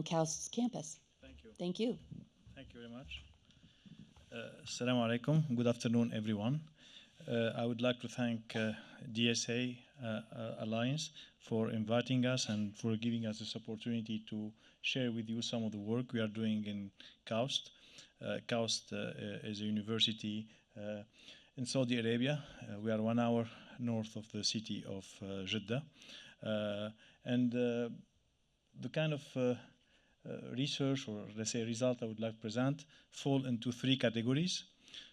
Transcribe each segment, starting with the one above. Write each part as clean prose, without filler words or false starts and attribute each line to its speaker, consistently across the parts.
Speaker 1: KAUST's campus.
Speaker 2: Thank you.
Speaker 1: Thank you.
Speaker 2: Thank you very much. Assalamu alaikum. Good afternoon, everyone. I would like to thank DSA Alliance for inviting us and for giving us this opportunity to share with you some of the work we are doing in KAUST. KAUST is a university in Saudi Arabia. We are 1 hour north of the city of Jeddah. And the kind of research, or let's say result I would like to present, fall into 3 categories.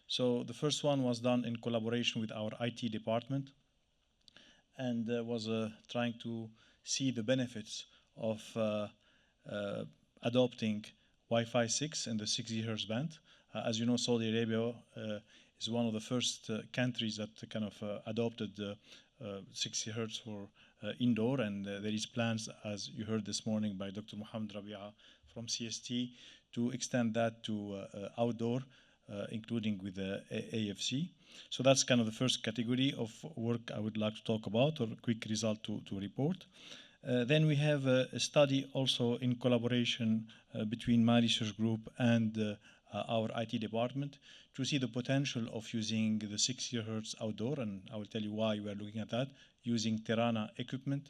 Speaker 2: So the first one was done in collaboration with our IT department, and was trying to see the benefits of adopting Wi-Fi 6 in the 6 GHz band. As you know, Saudi Arabia is one of the first countries that kind of adopted 6 GHz for indoor, and there is plans, as you heard this morning by Dr. Mohammad from CST, to extend that to outdoor, including with the AFC. So that's kind of the first category of work I would like to talk about, or a quick result to report. Then we have a study also in collaboration between my research group and our IT department to see the potential of using the 6 GHz outdoor, and I will tell you why we are looking at that, using Tirana equipment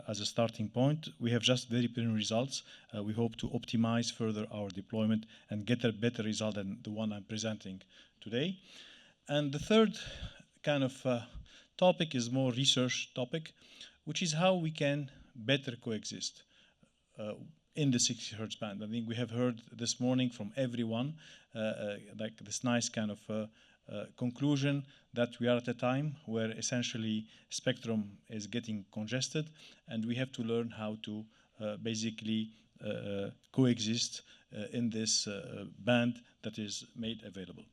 Speaker 2: as a starting point. We have just very preliminary results. We hope to optimize further our deployment and get a better result than the one I'm presenting today. And the third kind of topic is more research topic, which is how we can better coexist in the 6 GHz band. I think we have heard this morning from everyone like this nice kind of conclusion that we are at a time where essentially spectrum is getting congested, and we have to learn how to basically coexist in this band that is made available.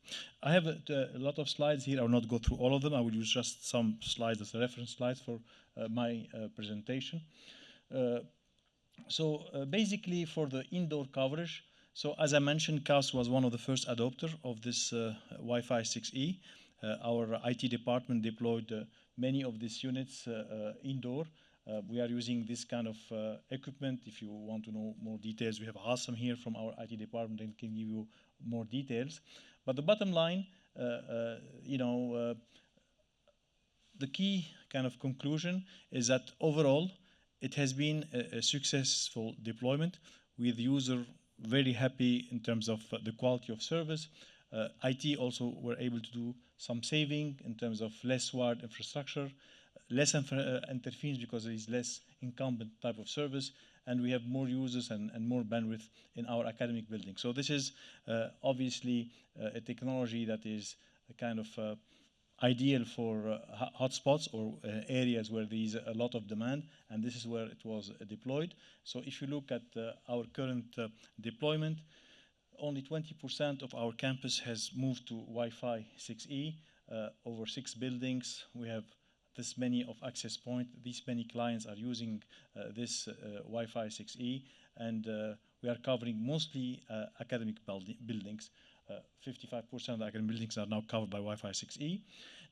Speaker 2: I have a lot of slides here. I will not go through all of them. I will use just some slides as a reference slides for my presentation. So basically for the indoor coverage, so as I mentioned, KAUST was one of the first adopters of this Wi-Fi 6E. Our IT department deployed many of these units indoor. We are using this kind of equipment. If you want to know more details, we have Hassan here from our IT department and can give you more details. But the bottom line, the key kind of conclusion is that overall, it has been a successful deployment with user very happy in terms of the quality of service. IT also were able to do some saving in terms of less wired infrastructure, less interference because there is less incumbent type of service, and we have more users and more bandwidth in our academic building. So this is obviously a technology that is a kind of ideal for hotspots or areas where there is a lot of demand, and this is where it was deployed. So if you look at our current deployment, only 20% of our campus has moved to Wi-Fi 6E. Over 6 buildings, we have this many of access points. These many clients are using this Wi-Fi 6E, and we are covering mostly academic buildings. 55% of the academic buildings are now covered by Wi-Fi 6E.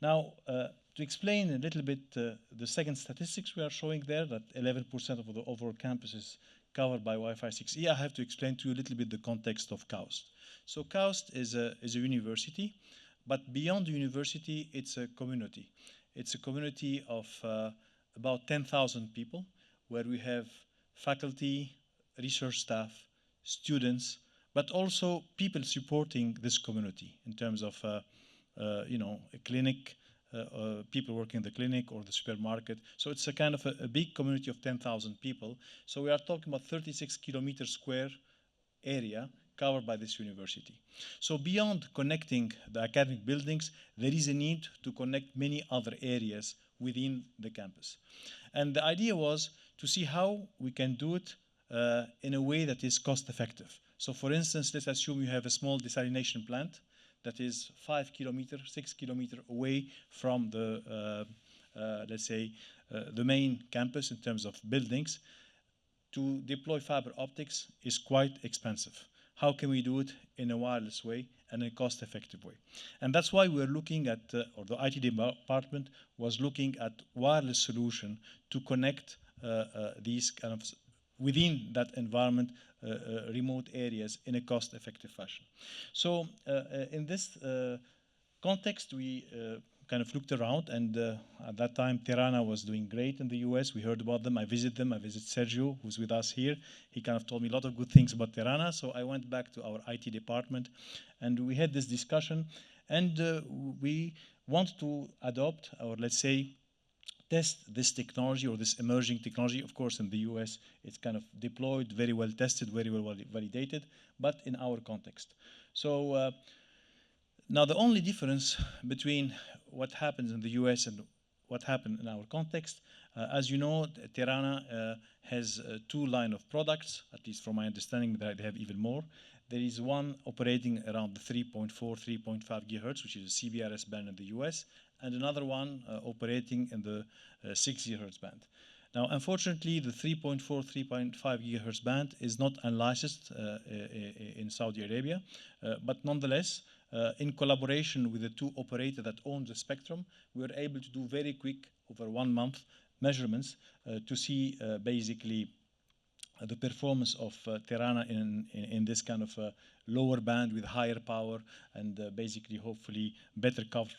Speaker 2: Now, to explain a little bit the second statistics we are showing there, that 11% of the overall campus is covered by Wi-Fi 6E, I have to explain to you a little bit the context of KAUST. So KAUST is a university, but beyond the university, it's a community. It's a community of about 10,000 people, where we have faculty, research staff, students, but also people supporting this community in terms of, a clinic, people working in the clinic or the supermarket. So it's a kind of a big community of 10,000 people. So we are talking about 36 kilometers square area covered by this university. So beyond connecting the academic buildings, there is a need to connect many other areas within the campus. And the idea was to see how we can do it in a way that is cost effective. So for instance, let's assume you have a small desalination plant that is 5 kilometers, 6 kilometers away from the, let's say, the main campus in terms of buildings. To deploy fiber optics is quite expensive. How can we do it in a wireless way and a cost-effective way? And that's why we're looking at, or the IT department was looking at wireless solution to connect these kind of within that environment, remote areas in a cost-effective fashion. So in this context, we kind of looked around, and at that time, Tirana was doing great in the US. We heard about them. I visited them. I visited Sergio, who's with us here. He kind of told me a lot of good things about Tirana. So I went back to our IT department, and we had this discussion. And we want to adopt, or let's say, test this technology or this emerging technology. Of course, in the US, it's kind of deployed, very well tested, very well validated, but in our context. So now the only difference between what happens in the US and what happened in our context, as you know, Tirana has two line of products, at least from my understanding, that they have even more. There is one operating around the 3.4, 3.5 gigahertz, which is a CBRS band in the US, and another one operating in the 6 gigahertz band. Now, unfortunately, the 3.4, 3.5 gigahertz band is not unlicensed in Saudi Arabia, but nonetheless, in collaboration with the two operators that own the spectrum, we were able to do very quick, over 1 month, measurements to see basically the performance of Tirana in this kind of lower band with higher power and basically, hopefully, better cover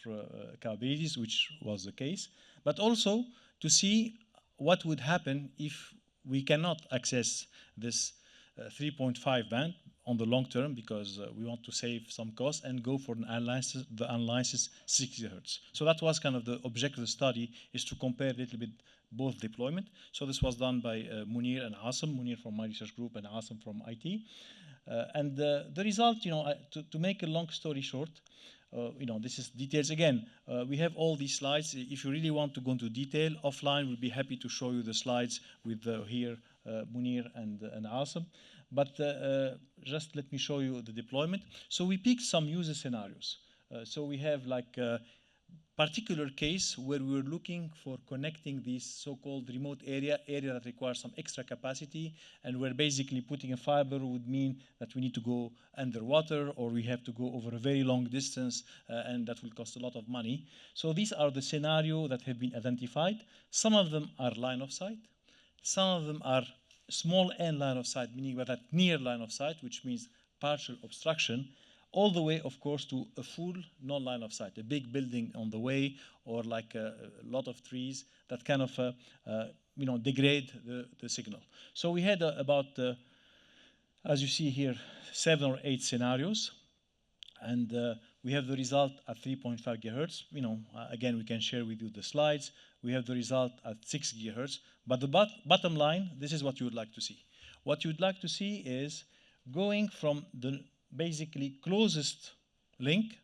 Speaker 2: capabilities, which was the case. But also to see what would happen if we cannot access this 3.5 band on the long term, because we want to save some costs and go for the unlicensed 6 gigahertz. So that was kind of the objective of the study, is to compare a little bit both deployment. So this was done by Munir and Asim, Munir from my research group and Asim from IT. And the result, to make a long story short, this is details again. We have all these slides. If you really want to go into detail, offline, we'll be happy to show you the slides with here Munir and Asim. But just let me show you the deployment. So we picked some user scenarios. So we have like a particular case where we were looking for connecting these so-called remote area that requires some extra capacity, and where basically putting a fiber would mean that we need to go underwater, or we have to go over a very long distance, and that will cost a lot of money. So these are the scenarios that have been identified. Some of them are line of sight. Some of them are small n line of sight, meaning that near line of sight, which means partial obstruction, all the way, of course, to a full non-line of sight, a big building on the way, or like a lot of trees that kind of degrade the signal. So we had about, as you see here, 7 or 8 scenarios, and we have the result at 3.5 gigahertz. Again, we can share with you the slides. We have the result at 6 gigahertz. But the bottom line, this is what you would like to see. What you would like to see is going from the basically closest link,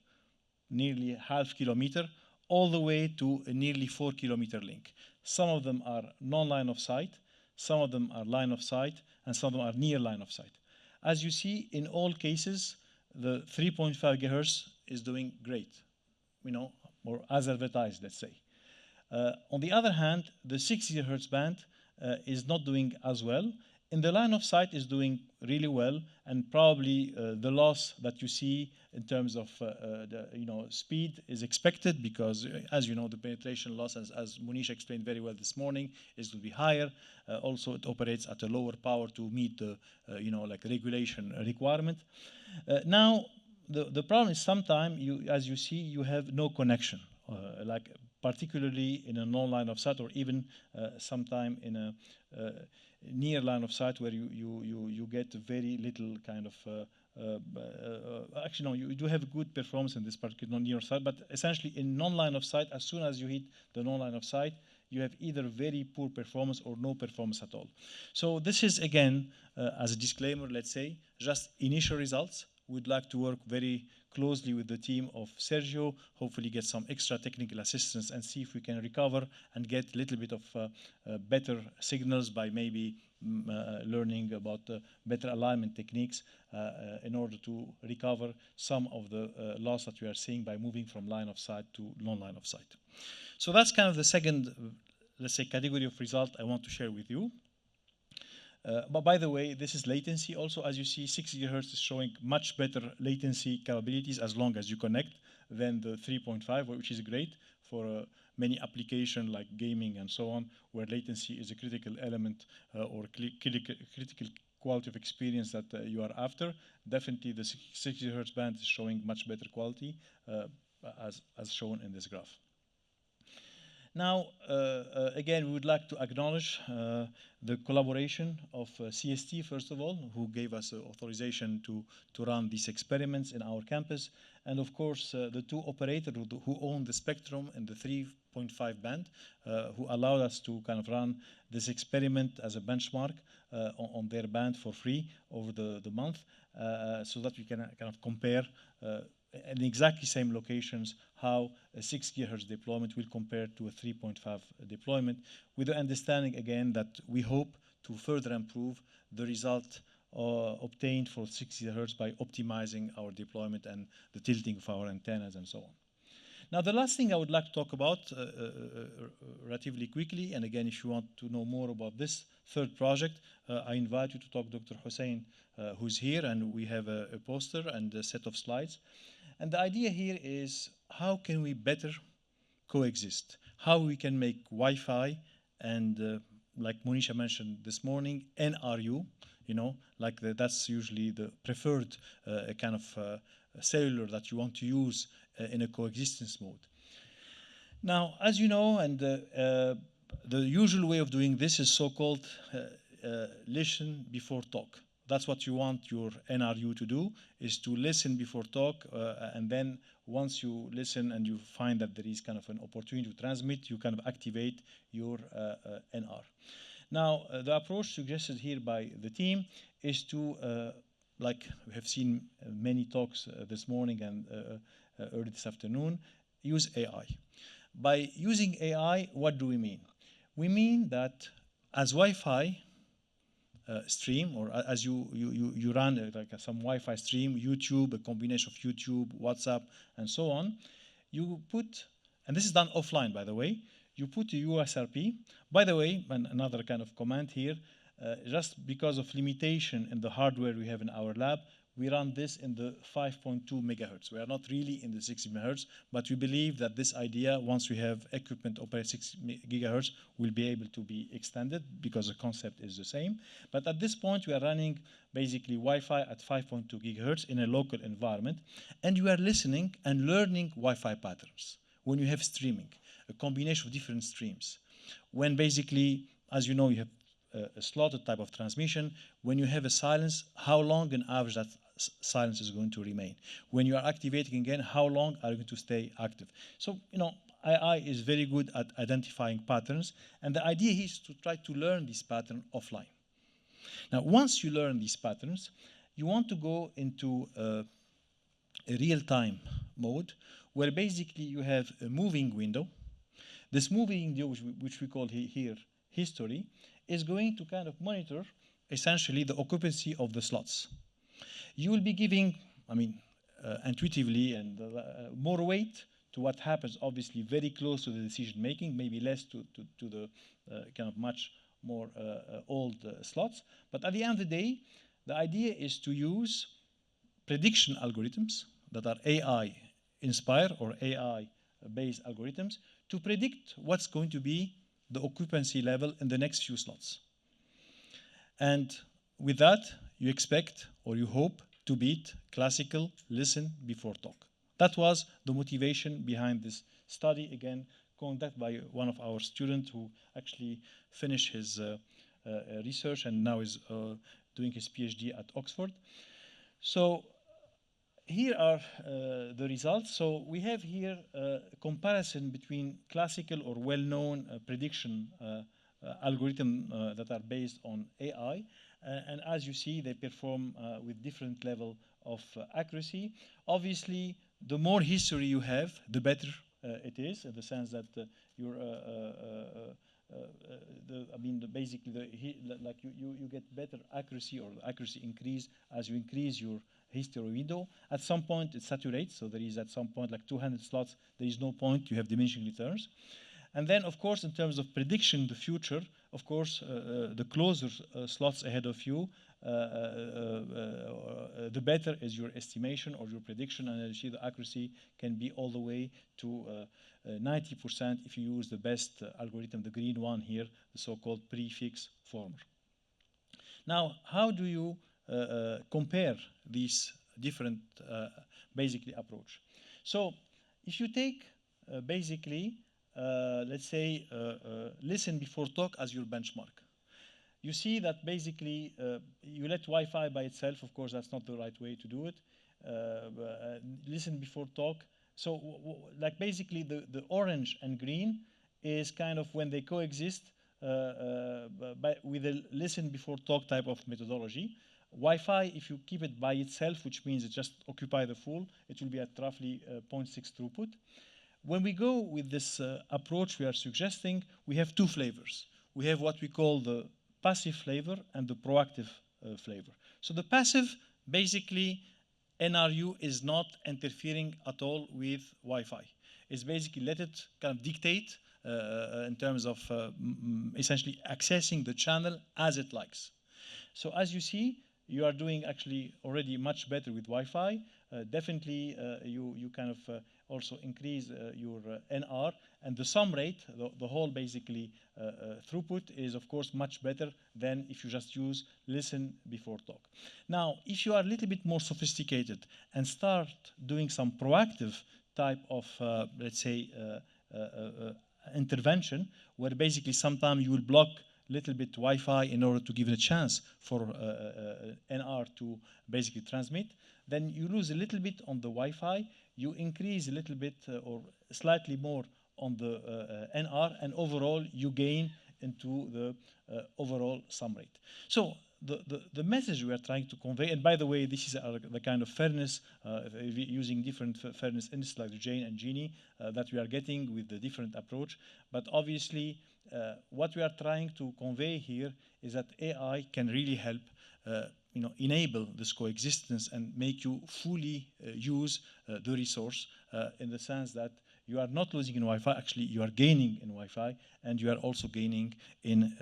Speaker 2: nearly half kilometer, all the way to a nearly 4 kilometer link. Some of them are non-line of sight, some of them are line of sight, and some of them are near line of sight. As you see, in all cases, the 3.5 gigahertz is doing great, or as advertised, let's say. On the other hand, the 6 gigahertz band is not doing as well. In the line of sight is doing really well, and probably the loss that you see in terms of speed is expected, because, as you know, the penetration loss, as Munish explained very well this morning, is to be higher. Also, it operates at a lower power to meet the regulation requirement. Now, the problem is sometimes, as you see, you have no connection, particularly in a non-line of sight, or even sometime in a near line of sight, where you get very little kind of actually, no, you do have good performance in this particular near sight, but essentially in non-line of sight, as soon as you hit the non-line of sight, you have either very poor performance or no performance at all. So this is, again, as a disclaimer, let's say, just initial results. We'd like to work very closely with the team of Sergio, hopefully get some extra technical assistance and see if we can recover and get a little bit of better signals by maybe learning about better alignment techniques in order to recover some of the loss that we are seeing by moving from line of sight to non-line of sight. So that's kind of the second, let's say, category of result I want to share with you. But by the way, this is latency also. As you see, 6 gigahertz is showing much better latency capabilities as long as you connect than the 3.5, which is great. many applications like gaming and so on, where latency is a critical element or critical quality of experience that you are after. Definitely the 60 Hz band is showing much better quality as shown in this graph. Now, again, we would like to acknowledge the collaboration of CST, first of all, who gave us authorization to run these experiments in our campus. And of course, the two operators who own the spectrum in the 3.5 band, who allowed us to kind of run this experiment as a benchmark on their band for free over the month, so that we can kind of compare in exactly same locations how a 6 GHz deployment will compare to a 3.5 deployment, with the understanding again that we hope to further improve the result obtained for 6 GHz by optimizing our deployment and the tilting of our antennas and so on. Now, the last thing I would like to talk about relatively quickly, and again, if you want to know more about this third project, I invite you to talk to Dr. Hussein, who's here, and we have a poster and a set of slides. And the idea here is how can we better coexist? How we can make Wi-Fi and, like Monisha mentioned this morning, NRU, you know, like that's usually the preferred kind of cellular that you want to use in a coexistence mode. Now, as you know, and the usual way of doing this is so-called listen before talk. That's what you want your NRU to do, is to listen before talk, and then once you listen and you find that there is kind of an opportunity to transmit, you kind of activate your NR. Now, the approach suggested here by the team is to, like we have seen many talks this morning and early this afternoon, use AI. By using AI, what do we mean? We mean that as Wi-Fi stream, or as you run like some Wi-Fi stream, YouTube, a combination of YouTube, WhatsApp, and so on, you put, and this is done offline, by the way, you put a USRP. By the way, and another kind of comment here, just because of limitation in the hardware we have in our lab, we run this in the 5.2 megahertz. We are not really in the 60 megahertz, but we believe that this idea, once we have equipment operate 6 gigahertz, will be able to be extended because the concept is the same. But at this point, we are running basically Wi-Fi at 5.2 gigahertz in a local environment, and you are listening and learning Wi-Fi patterns. When you have streaming, a combination of different streams. When basically, as you know, you have a slotted type of transmission, when you have a silence, how long on average that silence is going to remain. When you are activating again, how long are you going to stay active? So, you know, AI is very good at identifying patterns, and the idea is to try to learn this pattern offline. Now, once you learn these patterns, you want to go into a real-time mode, where basically you have a moving window. This moving window, which we call here history, is going to kind of monitor essentially the occupancy of the slots. You will be giving, I mean, intuitively and more weight to what happens, obviously very close to the decision making, maybe less to the kind of much more old slots. But at the end of the day, the idea is to use prediction algorithms that are AI inspired or AI based algorithms to predict what's going to be the occupancy level in the next few slots. And with that, you expect or you hope to beat classical listen before talk. That was the motivation behind this study, again, conducted by one of our students who actually finished his research and now is doing his PhD at Oxford. So here are the results. So we have here a comparison between classical or well-known prediction algorithms that are based on AI. And as you see, they perform with different level of accuracy. Obviously, the more history you have, the better it is, in the sense that you're you get better accuracy, or accuracy increase as you increase your history window. At some point, it saturates, so there is at some point like 200 slots, there is no point, you have diminishing returns. And then, of course, in terms of prediction the future, of course, the closer slots ahead of you the better is your estimation or your prediction, and as you see, the accuracy can be all the way to 90% if you use the best algorithm, the green one here, the so-called prefix former. Now, how do you compare these different basically approach? So if you take basically, let's say, listen before talk as your benchmark, you see that basically you let Wi-Fi by itself. Of course, that's not the right way to do it. Listen before talk. So like basically the orange and green is kind of when they coexist with a listen before talk type of methodology. Wi-Fi, if you keep it by itself, which means it just occupy the full, it will be at roughly 0.6 throughput. When we go with this approach we are suggesting, we have two flavors. We have what we call the passive flavor and the proactive flavor. So the passive, basically, NRU is not interfering at all with Wi-Fi. It's basically let it kind of dictate in terms of essentially accessing the channel as it likes. So as you see, you are doing actually already much better with Wi-Fi. Definitely, you kind of also increase your NR, and the sum rate, the whole basically throughput is of course much better than if you just use listen before talk. Now, if you are a little bit more sophisticated and start doing some proactive type of, let's say, intervention, where basically sometimes you will block little bit Wi-Fi in order to give it a chance for NR to basically transmit, then you lose a little bit on the Wi-Fi, you increase a little bit or slightly more on the NR, and overall you gain into the overall sum rate. So the message we are trying to convey, and by the way, this is the kind of fairness, using different fairness indices like the Jane and Gini that we are getting with the different approach, but obviously what we are trying to convey here is that AI can really help enable this coexistence and make you fully use the resource in the sense that you are not losing in Wi-Fi, actually you are gaining in Wi-Fi, and you are also gaining in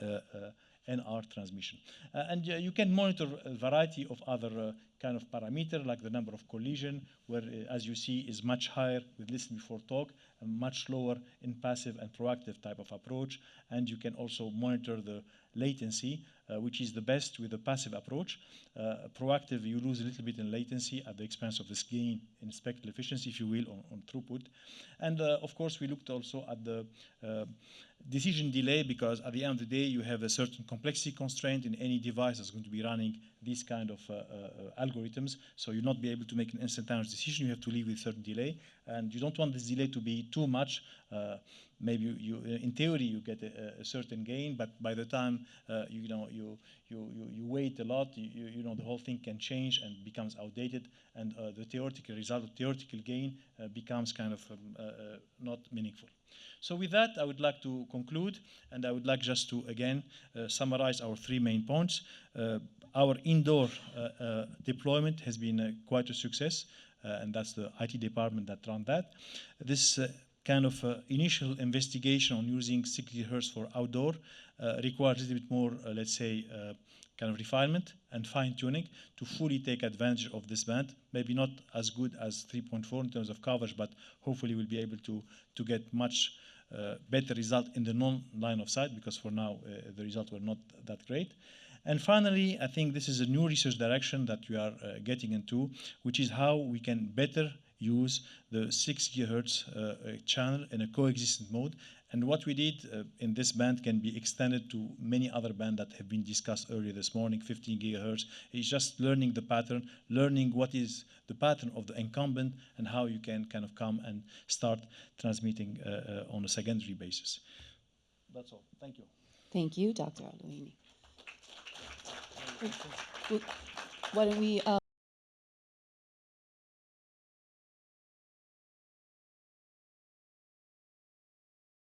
Speaker 2: NR transmission. And you can monitor a variety of other kind of parameter, like the number of collision, where, as you see, is much higher with listen before talk, and much lower in passive and proactive type of approach. And you can also monitor the latency, which is the best with the passive approach. Proactive, you lose a little bit in latency at the expense of this gain in spectral efficiency, if you will, on throughput. And of course, we looked also at the decision delay, because at the end of the day, you have a certain complexity constraint in any device that's going to be running these kind of algorithms. So you'll not be able to make an instantaneous decision. You have to leave with certain delay, and you don't want this delay to be too much. Maybe in theory, you get a certain gain, but by the time you wait a lot, the whole thing can change and becomes outdated, and the theoretical result, theoretical gain, becomes kind of not meaningful. So with that, I would like to conclude, and I would like just to, again, summarize our three main points. Our indoor deployment has been quite a success, and that's the IT department that ran that. This kind of initial investigation on using 60 GHz for outdoor requires a little bit more, let's say, kind of refinement and fine-tuning to fully take advantage of this band. Maybe not as good as 3.4 in terms of coverage, but hopefully we'll be able to get much better result in the non-line of sight, because for now the results were not that great. And finally, I think this is a new research direction that we are getting into, which is how we can better use the 6 GHz channel in a coexistent mode. And what we did in this band can be extended to many other bands that have been discussed earlier this morning. 15 GHz is just learning the pattern, learning what is the pattern of the incumbent and how you can kind of come and start transmitting on a secondary basis. That's all. Thank you.
Speaker 1: Thank you, Dr. Alouini. Why don't we